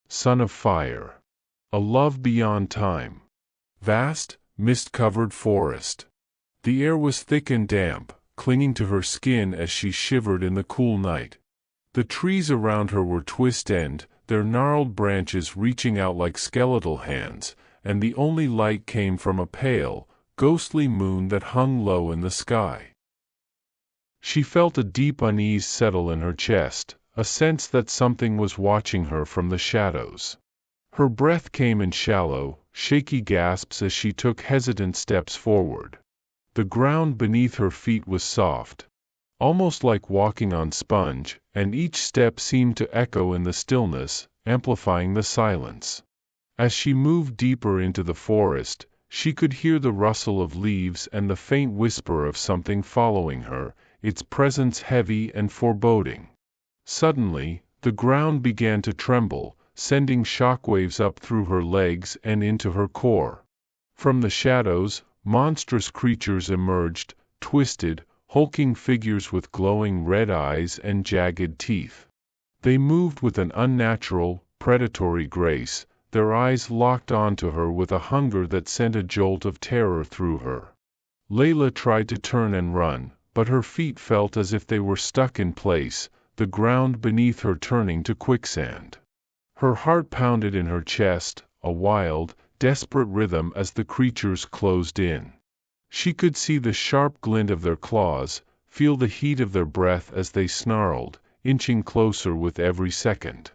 son of fire. A love beyond time. Vast, mist-covered forest. The air was thick and damp, clinging to her skin as she shivered in the cool night. The trees around her were twist-end, their gnarled branches reaching out like skeletal hands, and the only light came from a pale, ghostly moon that hung low in the sky. She felt a deep unease settle in her chest, a sense that something was watching her from the shadows. Her breath came in shallow, shaky gasps as she took hesitant steps forward. The ground beneath her feet was soft, almost like walking on sponge, and each step seemed to echo in the stillness, amplifying the silence. As she moved deeper into the forest, she could hear the rustle of leaves and the faint whisper of something following her, its presence heavy and foreboding. Suddenly, the ground began to tremble, sending shockwaves up through her legs and into her core. From the shadows, monstrous creatures emerged, twisted, hulking figures with glowing red eyes and jagged teeth. They moved with an unnatural, predatory grace, their eyes locked onto her with a hunger that sent a jolt of terror through her. Leila tried to turn and run, but her feet felt as if they were stuck in place, the ground beneath her turning to quicksand. Her heart pounded in her chest, a wild, desperate rhythm as the creatures closed in. She could see the sharp glint of their claws, feel the heat of their breath as they snarled, inching closer with every second.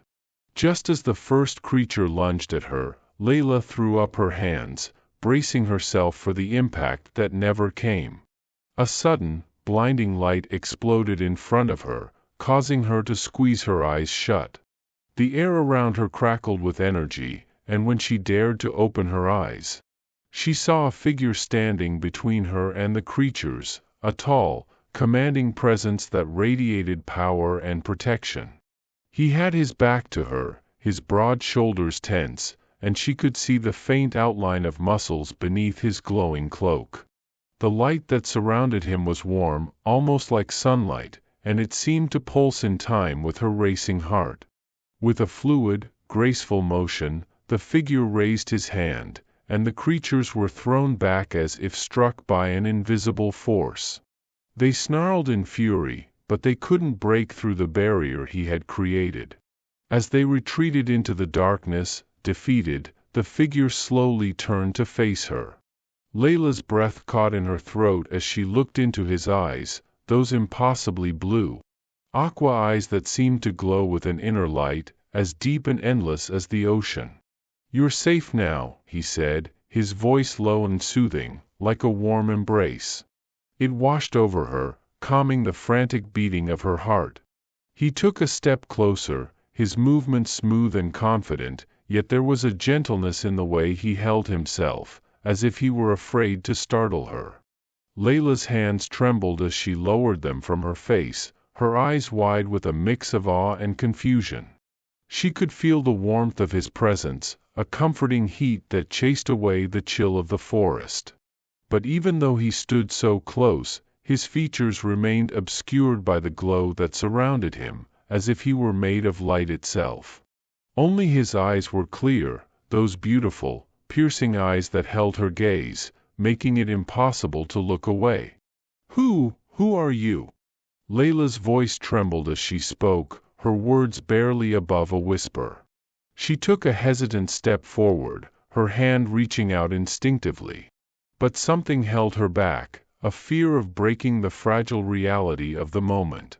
Just as the first creature lunged at her, Leila threw up her hands, bracing herself for the impact that never came. A sudden, blinding light exploded in front of her, causing her to squeeze her eyes shut. The air around her crackled with energy, and when she dared to open her eyes, she saw a figure standing between her and the creatures, a tall, commanding presence that radiated power and protection. He had his back to her, his broad shoulders tense, and she could see the faint outline of muscles beneath his glowing cloak. The light that surrounded him was warm, almost like sunlight, and it seemed to pulse in time with her racing heart. With a fluid, graceful motion, the figure raised his hand, and the creatures were thrown back as if struck by an invisible force. They snarled in fury, but they couldn't break through the barrier he had created. As they retreated into the darkness, defeated, the figure slowly turned to face her. Leila's breath caught in her throat as she looked into his eyes, those impossibly blue, aqua eyes that seemed to glow with an inner light, as deep and endless as the ocean. "You're safe now," he said, his voice low and soothing, like a warm embrace. It washed over her, calming the frantic beating of her heart. He took a step closer, his movement smooth and confident, yet there was a gentleness in the way he held himself, as if he were afraid to startle her. Leila's hands trembled as she lowered them from her face, her eyes wide with a mix of awe and confusion. She could feel the warmth of his presence, a comforting heat that chased away the chill of the forest. But even though he stood so close, his features remained obscured by the glow that surrounded him, as if he were made of light itself. Only his eyes were clear, those beautiful, piercing eyes that held her gaze, making it impossible to look away. Who are you?" Leila's voice trembled as she spoke, her words barely above a whisper. She took a hesitant step forward, her hand reaching out instinctively. But something held her back, a fear of breaking the fragile reality of the moment.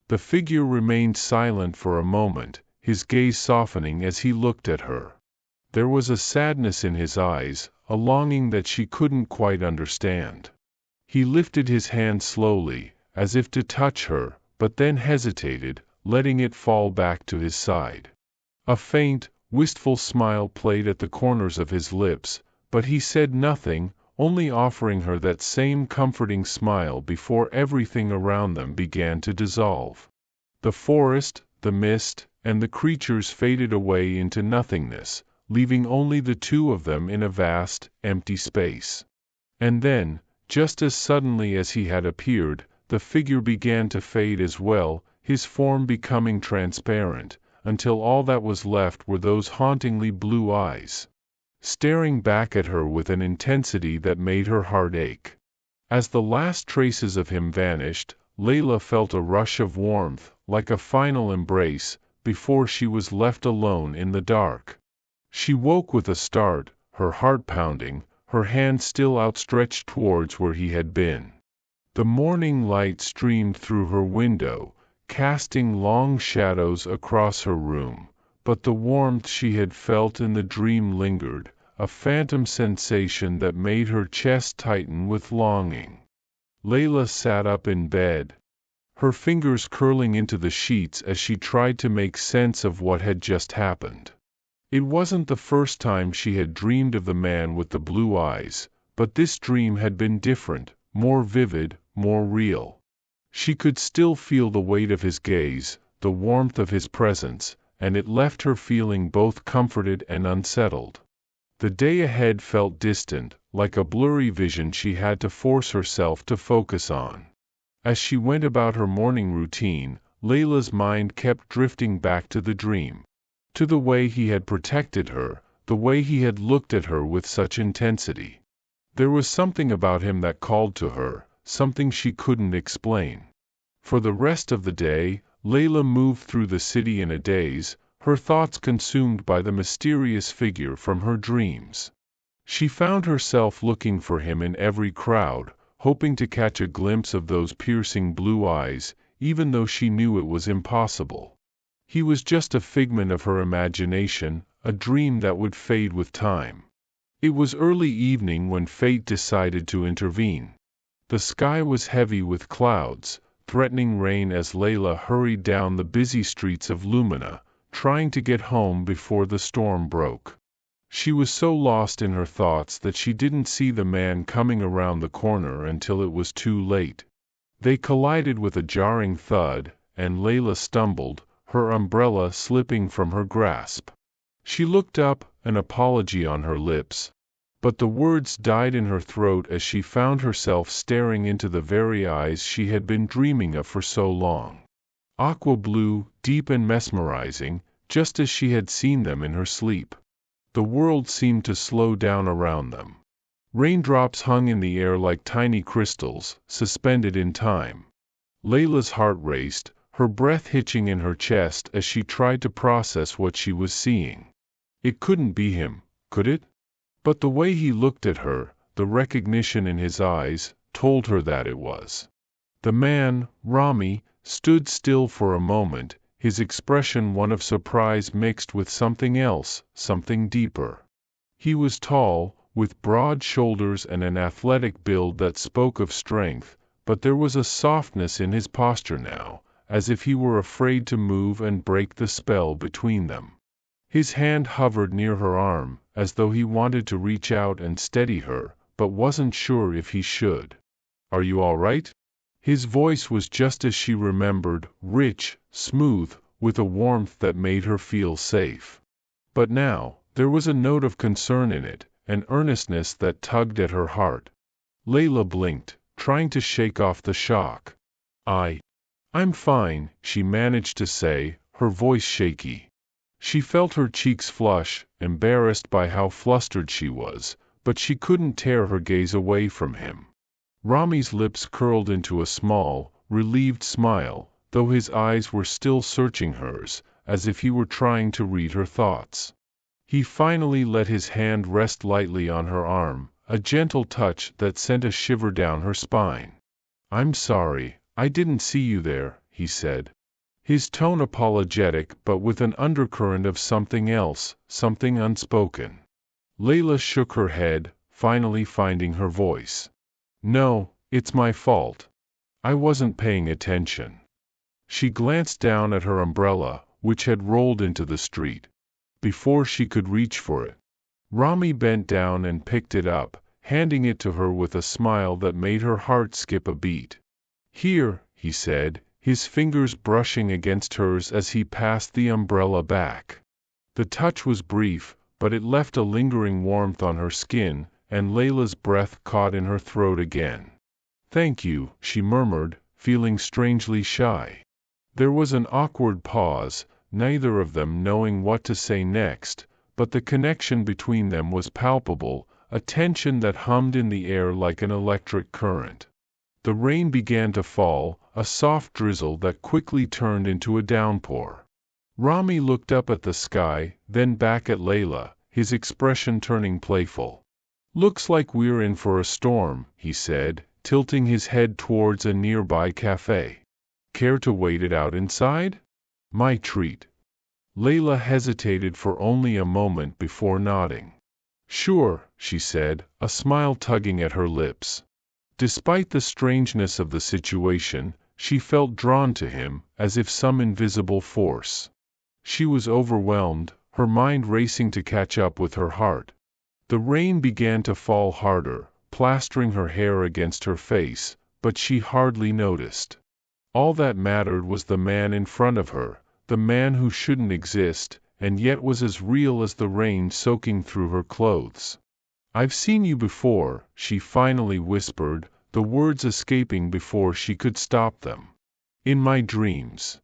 The figure remained silent for a moment, his gaze softening as he looked at her. There was a sadness in his eyes, a longing that she couldn't quite understand. He lifted his hand slowly, as if to touch her, but then hesitated, letting it fall back to his side. A faint, wistful smile played at the corners of his lips, but he said nothing, only offering her that same comforting smile before everything around them began to dissolve. The forest, the mist, and the creatures faded away into nothingness, leaving only the two of them in a vast, empty space. And then, just as suddenly as he had appeared, the figure began to fade as well, his form becoming transparent, until all that was left were those hauntingly blue eyes, staring back at her with an intensity that made her heart ache. As the last traces of him vanished, Leila felt a rush of warmth, like a final embrace, before she was left alone in the dark. She woke with a start, her heart pounding, her hand still outstretched towards where he had been. The morning light streamed through her window, casting long shadows across her room, but the warmth she had felt in the dream lingered, a phantom sensation that made her chest tighten with longing. Leila sat up in bed, her fingers curling into the sheets as she tried to make sense of what had just happened. It wasn't the first time she had dreamed of the man with the blue eyes, but this dream had been different, more vivid, more real. She could still feel the weight of his gaze, the warmth of his presence, and it left her feeling both comforted and unsettled. The day ahead felt distant, like a blurry vision she had to force herself to focus on. As she went about her morning routine, Leila's mind kept drifting back to the dream, to the way he had protected her, the way he had looked at her with such intensity. There was something about him that called to her, something she couldn't explain. For the rest of the day, Leila moved through the city in a daze, her thoughts consumed by the mysterious figure from her dreams. She found herself looking for him in every crowd, hoping to catch a glimpse of those piercing blue eyes, even though she knew it was impossible. He was just a figment of her imagination, a dream that would fade with time. It was early evening when fate decided to intervene. The sky was heavy with clouds, threatening rain as Leila hurried down the busy streets of Lumina, trying to get home before the storm broke. She was so lost in her thoughts that she didn't see the man coming around the corner until it was too late. They collided with a jarring thud, and Leila stumbled, her umbrella slipping from her grasp. She looked up, an apology on her lips, but the words died in her throat as she found herself staring into the very eyes she had been dreaming of for so long. Aqua blue, deep and mesmerizing, just as she had seen them in her sleep. The world seemed to slow down around them. Raindrops hung in the air like tiny crystals, suspended in time. Leila's heart raced, her breath hitching in her chest as she tried to process what she was seeing. It couldn't be him, could it? But the way he looked at her, the recognition in his eyes, told her that it was. The man, Rami, stood still for a moment, his expression one of surprise mixed with something else, something deeper. He was tall, with broad shoulders and an athletic build that spoke of strength, but there was a softness in his posture now, as if he were afraid to move and break the spell between them. His hand hovered near her arm, as though he wanted to reach out and steady her, but wasn't sure if he should. "Are you all right?" His voice was just as she remembered, rich, smooth, with a warmth that made her feel safe. But now, there was a note of concern in it, an earnestness that tugged at her heart. Leila blinked, trying to shake off the shock. I'm fine," she managed to say, her voice shaky. She felt her cheeks flush, embarrassed by how flustered she was, but she couldn't tear her gaze away from him. Rami's lips curled into a small, relieved smile, though his eyes were still searching hers, as if he were trying to read her thoughts. He finally let his hand rest lightly on her arm, a gentle touch that sent a shiver down her spine. "I'm sorry, I didn't see you there," he said. His tone apologetic but with an undercurrent of something else, something unspoken. Leila shook her head, finally finding her voice. "No, it's my fault. I wasn't paying attention." She glanced down at her umbrella, which had rolled into the street. Before she could reach for it, Rami bent down and picked it up, handing it to her with a smile that made her heart skip a beat. "Here," he said, his fingers brushing against hers as he passed the umbrella back. The touch was brief, but it left a lingering warmth on her skin, and Leila's breath caught in her throat again. "Thank you," she murmured, feeling strangely shy. There was an awkward pause, neither of them knowing what to say next, but the connection between them was palpable, a tension that hummed in the air like an electric current. The rain began to fall, a soft drizzle that quickly turned into a downpour. Rami looked up at the sky, then back at Leila, his expression turning playful. "Looks like we're in for a storm," he said, tilting his head towards a nearby cafe. "Care to wait it out inside?" "My treat." Leila hesitated for only a moment before nodding. "Sure," she said, a smile tugging at her lips. Despite the strangeness of the situation, she felt drawn to him, as if some invisible force. She was overwhelmed, her mind racing to catch up with her heart. The rain began to fall harder, plastering her hair against her face, but she hardly noticed. All that mattered was the man in front of her, the man who shouldn't exist, and yet was as real as the rain soaking through her clothes. "I've seen you before," she finally whispered, the words escaping before she could stop them. "In my dreams."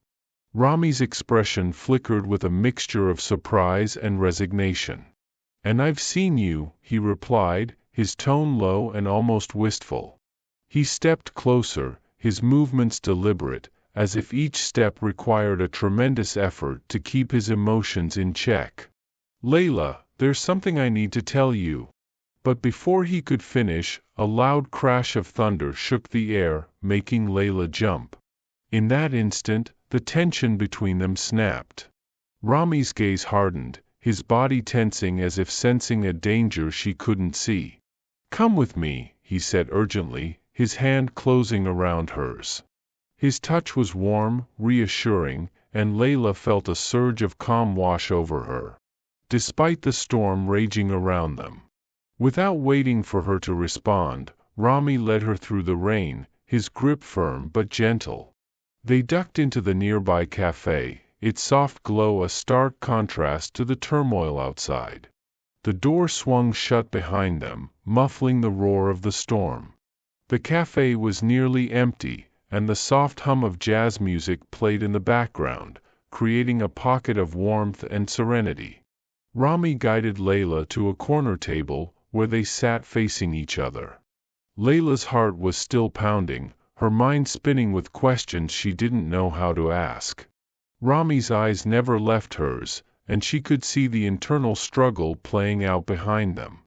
Rami's expression flickered with a mixture of surprise and resignation. "And I've seen you," he replied, his tone low and almost wistful. He stepped closer, his movements deliberate, as if each step required a tremendous effort to keep his emotions in check. "Leila, there's something I need to tell you." But before he could finish, a loud crash of thunder shook the air, making Leila jump. In that instant, the tension between them snapped. Rami's gaze hardened, his body tensing as if sensing a danger she couldn't see. "Come with me," he said urgently, his hand closing around hers. His touch was warm, reassuring, and Leila felt a surge of calm wash over her, despite the storm raging around them. Without waiting for her to respond, Rami led her through the rain, his grip firm but gentle. They ducked into the nearby cafe, its soft glow a stark contrast to the turmoil outside. The door swung shut behind them, muffling the roar of the storm. The cafe was nearly empty, and the soft hum of jazz music played in the background, creating a pocket of warmth and serenity. Rami guided Leila to a corner table, where they sat facing each other. Leila's heart was still pounding, her mind spinning with questions she didn't know how to ask. Rami's eyes never left hers, and she could see the internal struggle playing out behind them.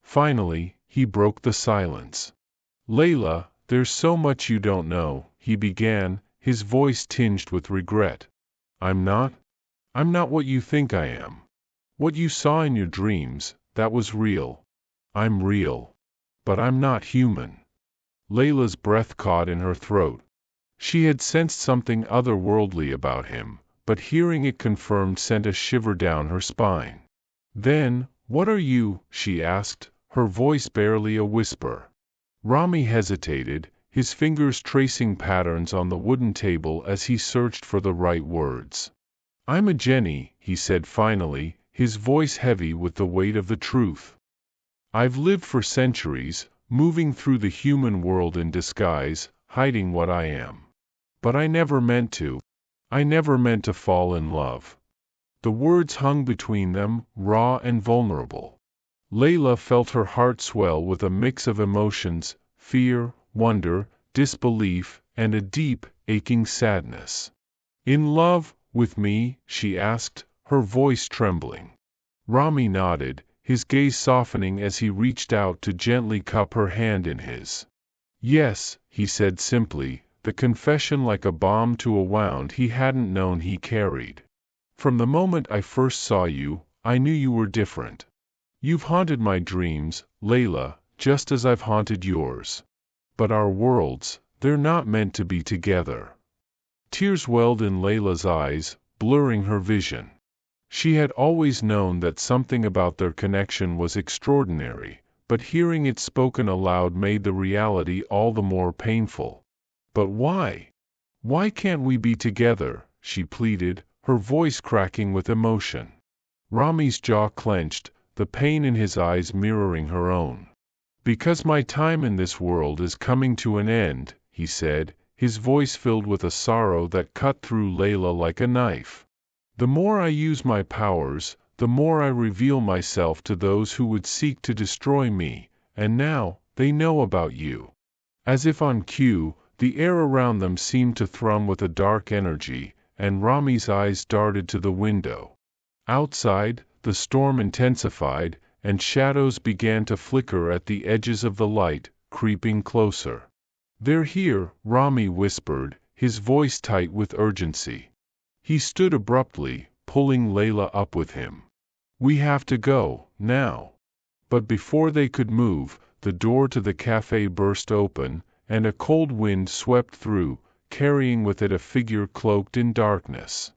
Finally, he broke the silence. "Leila, there's so much you don't know," he began, his voice tinged with regret. I'm not what you think I am. What you saw in your dreams, that was real. I'm real. But I'm not human." Leila's breath caught in her throat. She had sensed something otherworldly about him, but hearing it confirmed sent a shiver down her spine. "Then, what are you?" she asked, her voice barely a whisper. Rami hesitated, his fingers tracing patterns on the wooden table as he searched for the right words. "I'm a Jenny," he said finally, his voice heavy with the weight of the truth. "I've lived for centuries, moving through the human world in disguise, hiding what I am. But I never meant to. I never meant to fall in love." The words hung between them, raw and vulnerable. Leila felt her heart swell with a mix of emotions, fear, wonder, disbelief, and a deep, aching sadness. "In love with me?" she asked, her voice trembling. Rami nodded, his gaze softening as he reached out to gently cup her hand in his. "Yes," he said simply, the confession like a balm to a wound he hadn't known he carried. "From the moment I first saw you, I knew you were different. You've haunted my dreams, Leila, just as I've haunted yours. But our worlds, they're not meant to be together." Tears welled in Leila's eyes, blurring her vision. She had always known that something about their connection was extraordinary, but hearing it spoken aloud made the reality all the more painful. "But why? Why can't we be together?" she pleaded, her voice cracking with emotion. Rami's jaw clenched, the pain in his eyes mirroring her own. "Because my time in this world is coming to an end," he said, his voice filled with a sorrow that cut through Leila like a knife. The more I use my powers, the more I reveal myself to those who would seek to destroy me, and now, they know about you." As if on cue, the air around them seemed to thrum with a dark energy, and Rami's eyes darted to the window. Outside, the storm intensified, and shadows began to flicker at the edges of the light, creeping closer. "They're here," Rami whispered, his voice tight with urgency. He stood abruptly, pulling Leila up with him. "We have to go, now." But before they could move, the door to the cafe burst open, and a cold wind swept through, carrying with it a figure cloaked in darkness.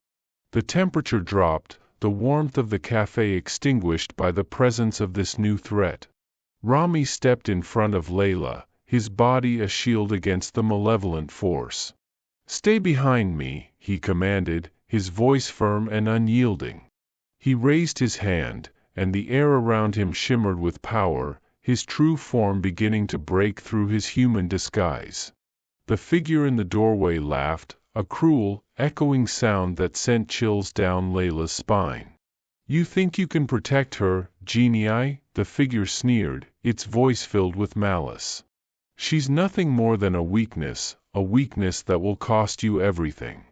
The temperature dropped, the warmth of the cafe extinguished by the presence of this new threat. Rami stepped in front of Leila, his body a shield against the malevolent force. "Stay behind me," he commanded, his voice firm and unyielding. He raised his hand, and the air around him shimmered with power, his true form beginning to break through his human disguise. The figure in the doorway laughed, a cruel, echoing sound that sent chills down Leila's spine. "You think you can protect her, genii?" the figure sneered, its voice filled with malice. "She's nothing more than a weakness that will cost you everything."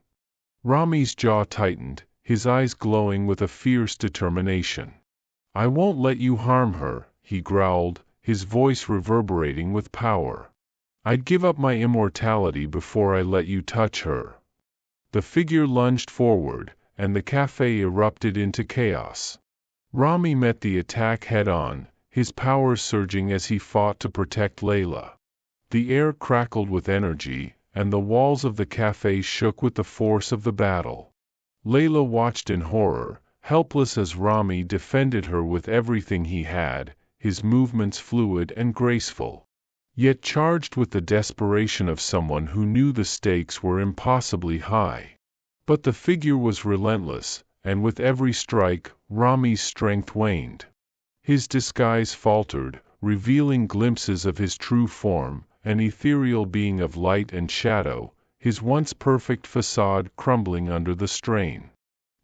Rami's jaw tightened, his eyes glowing with a fierce determination. "I won't let you harm her," he growled, his voice reverberating with power. "I'd give up my immortality before I let you touch her." The figure lunged forward, and the cafe erupted into chaos. Rami met the attack head-on, his powers surging as he fought to protect Leila. The air crackled with energy, and the walls of the cafe shook with the force of the battle. Leila watched in horror, helpless as Rami defended her with everything he had, his movements fluid and graceful, yet charged with the desperation of someone who knew the stakes were impossibly high. But the figure was relentless, and with every strike, Rami's strength waned. His disguise faltered, revealing glimpses of his true form, an ethereal being of light and shadow, his once perfect facade crumbling under the strain.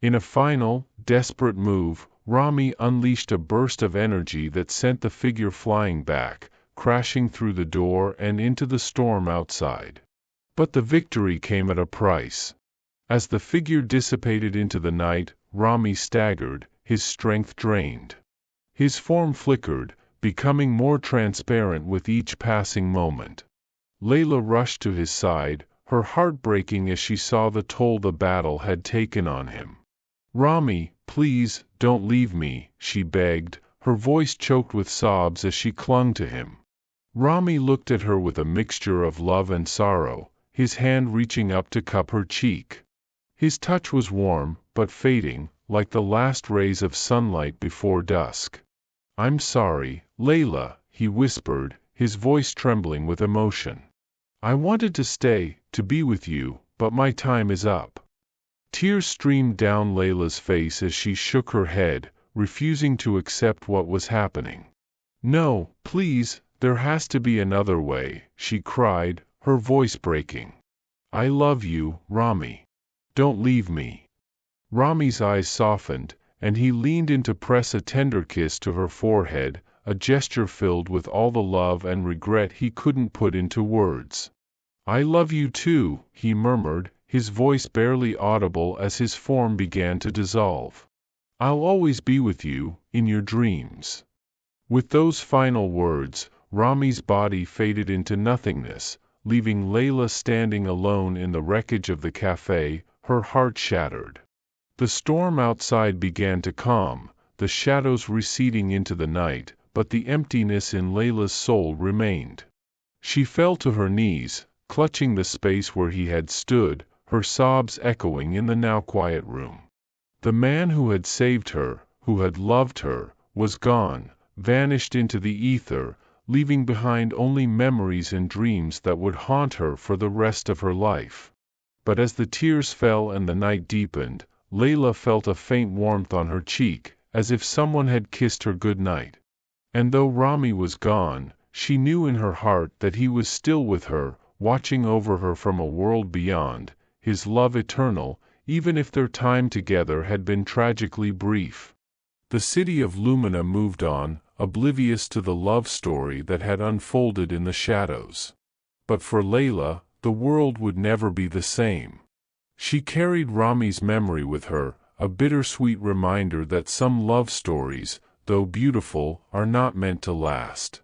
In a final, desperate move, Rami unleashed a burst of energy that sent the figure flying back, crashing through the door and into the storm outside. But the victory came at a price. As the figure dissipated into the night, Rami staggered, his strength drained. His form flickered, becoming more transparent with each passing moment. Leila rushed to his side, her heart breaking as she saw the toll the battle had taken on him. "Rami, please, don't leave me," she begged, her voice choked with sobs as she clung to him. Rami looked at her with a mixture of love and sorrow, his hand reaching up to cup her cheek. His touch was warm, but fading, like the last rays of sunlight before dusk. "I'm sorry, Leila," he whispered, his voice trembling with emotion. "I wanted to stay, to be with you, but my time is up." Tears streamed down Leila's face as she shook her head, refusing to accept what was happening. "No, please, there has to be another way," she cried, her voice breaking. "I love you, Rami. Don't leave me." Rami's eyes softened, and he leaned in to press a tender kiss to her forehead, a gesture filled with all the love and regret he couldn't put into words. "I love you too," he murmured, his voice barely audible as his form began to dissolve. "I'll always be with you, in your dreams." With those final words, Rami's body faded into nothingness, leaving Leila standing alone in the wreckage of the cafe, her heart shattered. The storm outside began to calm, the shadows receding into the night, but the emptiness in Leila's soul remained. She fell to her knees, clutching the space where he had stood, her sobs echoing in the now quiet room. The man who had saved her, who had loved her, was gone, vanished into the ether, leaving behind only memories and dreams that would haunt her for the rest of her life. But as the tears fell and the night deepened, Leila felt a faint warmth on her cheek, as if someone had kissed her good night. And though Rami was gone, she knew in her heart that he was still with her, watching over her from a world beyond, his love eternal, even if their time together had been tragically brief. The city of Lumina moved on, oblivious to the love story that had unfolded in the shadows. But for Leila, the world would never be the same. She carried Rami's memory with her, a bittersweet reminder that some love stories, though beautiful, are not meant to last.